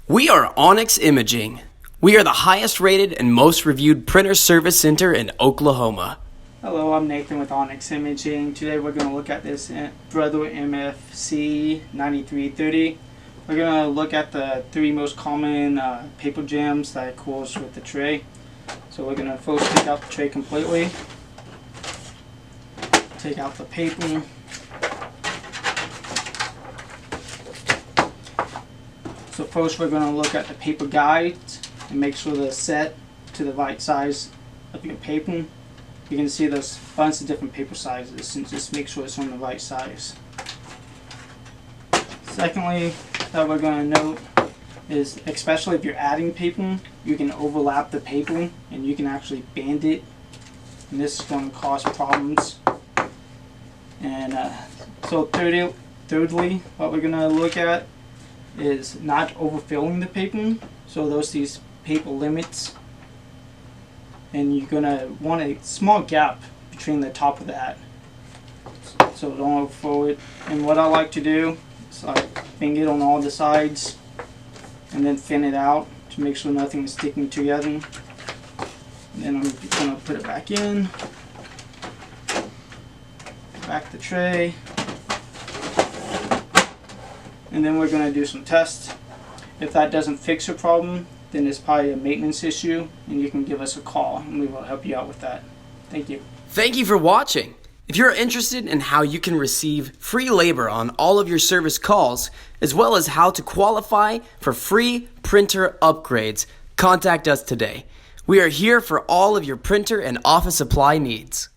We are Onyx Imaging. We are the highest rated and most reviewed printer service center in Oklahoma. Hello, I'm Nathan with Onyx Imaging. Today we're going to look at this Brother MFC 9330. We're going to look at the three most common paper jams that cause with the tray. So we're going to first take out the tray completely. Take out the paper. So first we're going to look at the paper guides and make sure they're set to the right size of your paper. You can see there's a bunch of different paper sizes, and just make sure it's on the right size. Secondly, that we're going to note is, especially if you're adding paper, you can overlap the paper and you can actually band it, and this is going to cause problems. And so thirdly, what we're going to look at is not overfilling the paper. So these paper limits, and you're gonna want a small gap between the top of that, so don't overfill it. And what I like to do is I bang it on all the sides and then thin it out to make sure nothing is sticking together. And then I'm gonna put it back in, back the tray. And then we're going to do some tests. If that doesn't fix your problem, then it's probably a maintenance issue, and you can give us a call and we will help you out with that. Thank you. Thank you for watching. If you're interested in how you can receive free labor on all of your service calls, as well as how to qualify for free printer upgrades, contact us today. We are here for all of your printer and office supply needs.